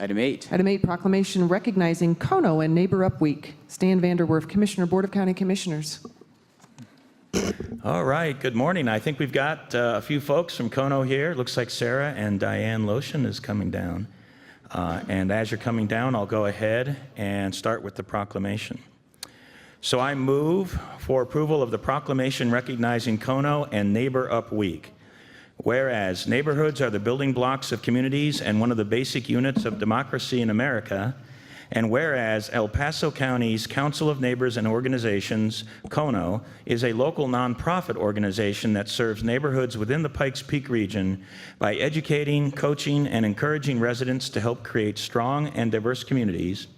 Item 8. Item 8, proclamation recognizing Kono and Neighbor Up Week. Stan Vanderwerf, Commissioner, Board of County Commissioners. All right, good morning. I think we've got a few folks from Kono here. Looks like Sarah and Diane Lotion is coming down. And as you're coming down, I'll go ahead and start with the proclamation. So I move for approval of the proclamation recognizing Kono and Neighbor Up Week. Whereas neighborhoods are the building blocks of communities and one of the basic units of democracy in America, and whereas El Paso County's Council of Neighbors and Organizations, KONO, is a local nonprofit organization that serves neighborhoods within the Pikes Peak region by educating, coaching, and encouraging residents to help create strong and diverse communities,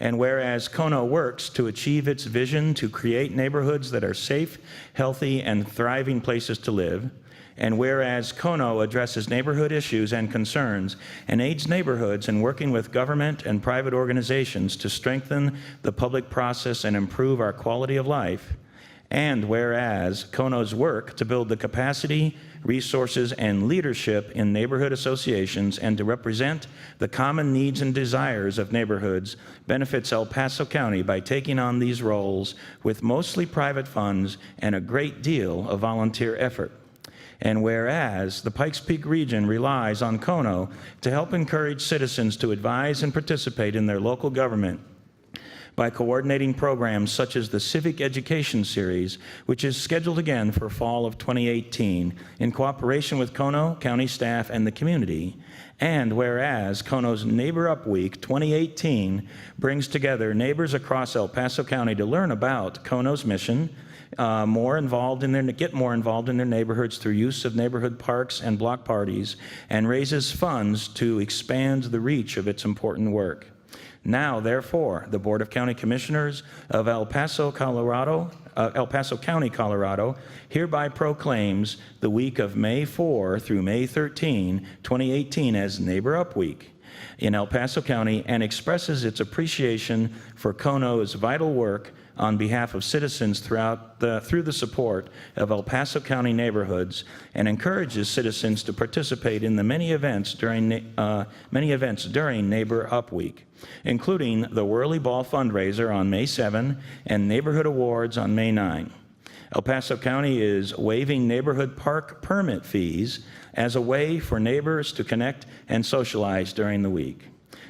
and whereas KONO works to achieve its vision to create neighborhoods that are safe, healthy, and thriving places to live, and whereas KONO addresses neighborhood issues and concerns and aids neighborhoods in working with government and private organizations to strengthen the public process and improve our quality of life, and whereas KONO's work to build the capacity, resources, and leadership in neighborhood associations and to represent the common needs and desires of neighborhoods benefits El Paso County by taking on these roles with mostly private funds and a great deal of volunteer effort. And whereas the Pikes Peak region relies on KONO to help encourage citizens to advise and participate in their local government by coordinating programs such as the Civic Education Series, which is scheduled again for fall of 2018 in cooperation with KONO, county staff, and the community. And whereas KONO's Neighbor Up Week 2018 brings together neighbors across El Paso County to learn about KONO's mission, get more involved in their neighborhoods through use of neighborhood parks and block parties, and raises funds to expand the reach of its important work. Now, therefore, the Board of County Commissioners of El Paso County, Colorado, hereby proclaims the week of May 4 through May 13, 2018 as Neighbor Up Week in El Paso County, and expresses its appreciation for KONO's vital work on behalf of citizens through the support of El Paso County neighborhoods, and encourages citizens to participate in the many events during Neighbor Up Week, including the Whirly Ball fundraiser on May 7 and Neighborhood Awards on May 9. El Paso County is waiving neighborhood park permit fees as a way for neighbors to connect and socialize during the week.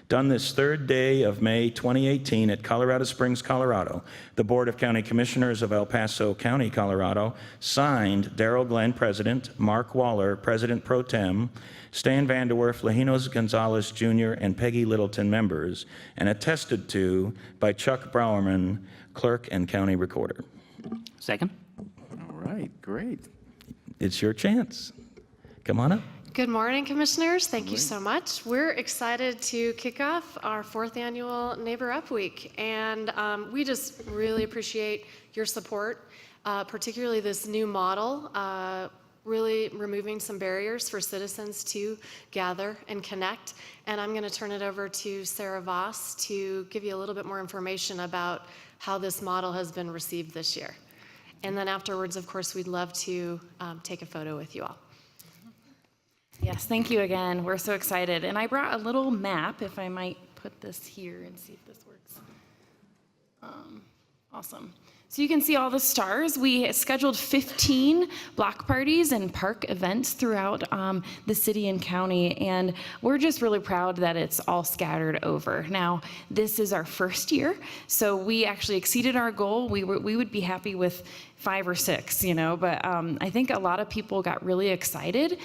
Done this third day of May 2018 at Colorado Springs, Colorado, the Board of County Commissioners of El Paso County, Colorado, signed Darrell Glenn, President, Mark Waller, President Pro Tem, Stan Vanderwerf, Lejinos Gonzalez Jr., and Peggy Littleton, members, and attested to by Chuck Browerman, Clerk and County Recorder. Second. All right, great. It's your chance. Come on up. Good morning, Commissioners. Thank you so much. We're excited to kick off our 4th annual Neighbor Up Week, and we just really appreciate your support, particularly this new model, really removing some barriers for citizens to gather and connect. And I'm going to turn it over to Sarah Voss to give you a little bit more information about how this model has been received this year. And then afterwards, of course, we'd love to take a photo with you all. Yes, thank you again. We're so excited. And I brought a little map, if I might put this here and see if this works. Awesome. So you can see all the stars. We scheduled 15 block parties and park events throughout the city and county, and we're just really proud that it's all scattered over. Now, this is our first year, so we actually exceeded our goal. We would be happy with 5 or 6, but I think a lot of people got really excited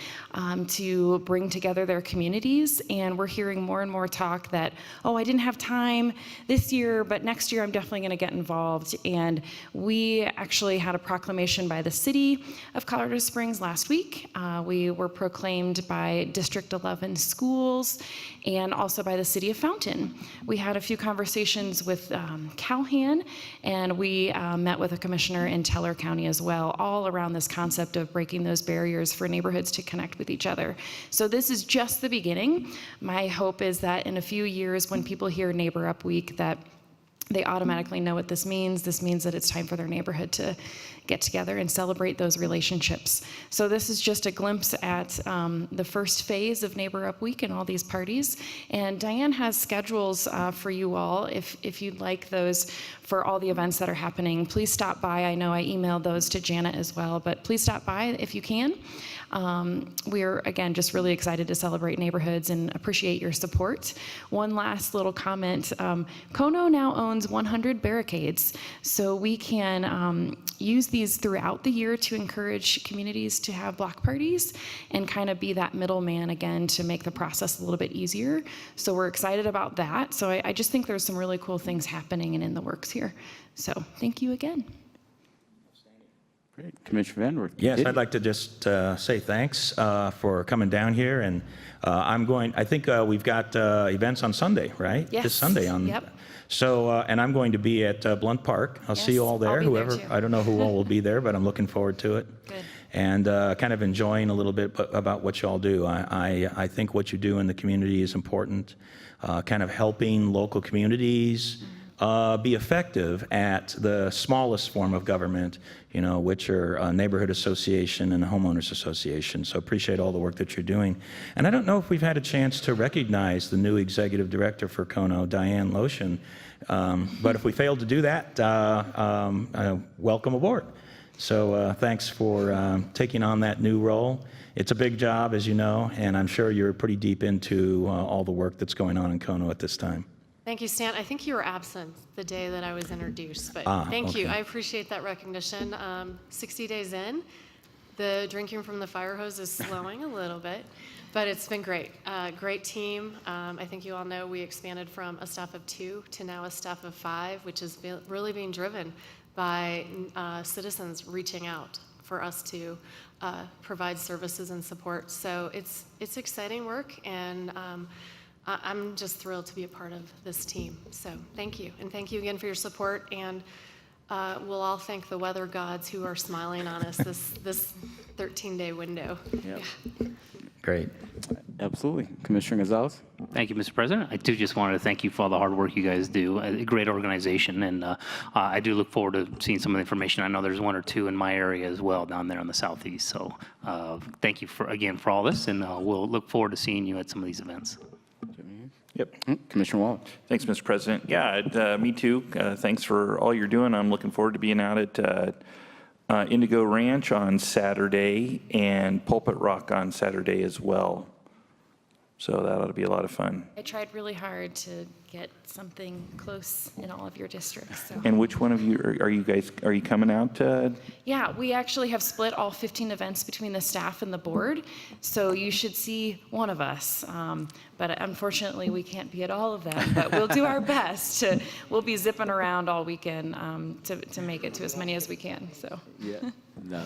to bring together their communities, and we're hearing more and more talk that, oh, I didn't have time this year, but next year I'm definitely going to get involved. And we actually had a proclamation by the city of Colorado Springs last week. We were proclaimed by District 11 schools and also by the city of Fountain. We had a few conversations with Calhan, and we met with a commissioner in Teller County as well, all around this concept of breaking those barriers for neighborhoods to connect with each other. So this is just the beginning. My hope is that in a few years, when people hear Neighbor Up Week, that they automatically know what this means. This means that it's time for their neighborhood to get together and celebrate those relationships. So this is just a glimpse at the first phase of Neighbor Up Week and all these parties. And Diane has schedules for you all, if you'd like those, for all the events that are happening. Please stop by. I know I emailed those to Janet as well, but please stop by if you can. We're, again, just really excited to celebrate neighborhoods and appreciate your support. One last little comment. Kono now owns 100 barricades, so we can use these throughout the year to encourage communities to have block parties and kind of be that middleman again to make the process a little bit easier. So we're excited about that. So I just think there's some really cool things happening and in the works here. So thank you again. Great. Commissioner Van Wert. Yes, I'd like to just say thanks for coming down here, and I think we've got events on Sunday, right? Yes. This Sunday on. Yep. So, and I'm going to be at Blunt Park. I'll see you Yes, all there. I'll be there Whoever, too. I don't know who all will be there, but I'm looking forward to it. Good. And kind of enjoying a little bit about what y'all do. I think what you do in the community is important. Kind of helping local communities be effective at the smallest form of government, which are a neighborhood association and a homeowners association. So appreciate all the work that you're doing. And I don't know if we've had a chance to recognize the new executive director for Kono, Diane Lotion. But if we failed to do that, welcome aboard. So thanks for taking on that new role. It's a big job, as you know, and I'm sure you're pretty deep into all the work that's going on in Kono at this time. Thank you, Stan. I think you were absent the day that I was introduced, but thank you. okay. I appreciate that recognition. 60 days in, the drinking from the fire hose is slowing a little bit, but it's been great. Great team. I think you all know we expanded from a staff of 2 to now a staff of 5, which is really being driven by citizens reaching out for us to provide services and support. So it's exciting work, and I'm just thrilled to be a part of this team. So thank you. And thank you again for your support. And we'll all thank the weather gods who are smiling on us this 13-day window. Yep. Yeah. Great. Absolutely. Commissioner Gonzalez. Thank you, Mr. President. I too just wanted to thank you for all the hard work you guys do. A great organization, and I do look forward to seeing some of the information. I know there's 1 or 2 in my area as well down there in the southeast. So thank you again for all this, and we'll look forward to seeing you at some of these events. Yep. Commissioner Waller. Thanks, Mr. President. Yeah, me too. Thanks for all you're doing. I'm looking forward to being out at Indigo Ranch on Saturday and Pulpit Rock on Saturday as well. So that ought to be a lot of fun. I tried really hard to get something close in all of your districts. So. And which one of you are you coming out? Yeah, we actually have split all 15 events between the staff and the board, so you should see one of us. But unfortunately, we can't be at all of them, but we'll do our best. We'll be zipping around all weekend to make it to as many as we can. So. Yeah. No.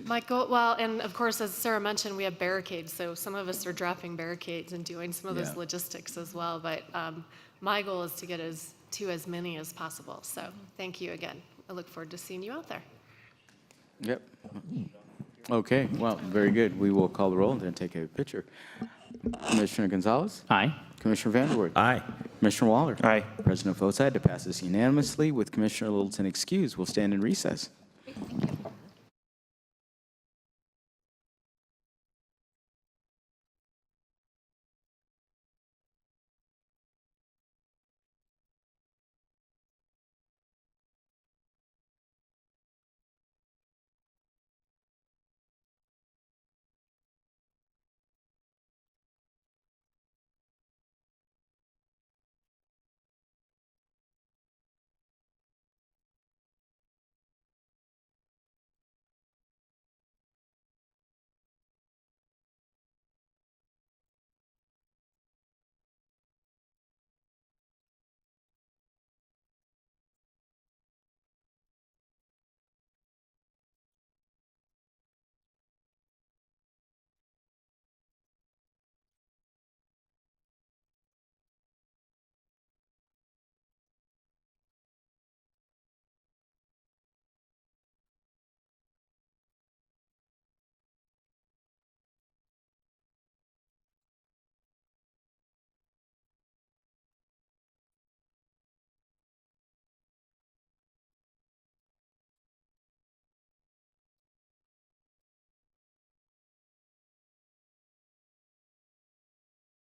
Michael, well, and of course, as Sarah mentioned, we have barricades. So some of us are dropping barricades and doing some of those logistics as well. But my goal is to get to as many as possible. So thank you again. I look forward to seeing you out there. Yep. Okay. Well, very good. We will call the roll and then take a picture. Commissioner Gonzalez. Aye. Commissioner Van Wert. Aye. Commissioner Waller. Aye. President votes aye to pass this unanimously with Commissioner Littleton excused. We'll stand in recess. Thank you.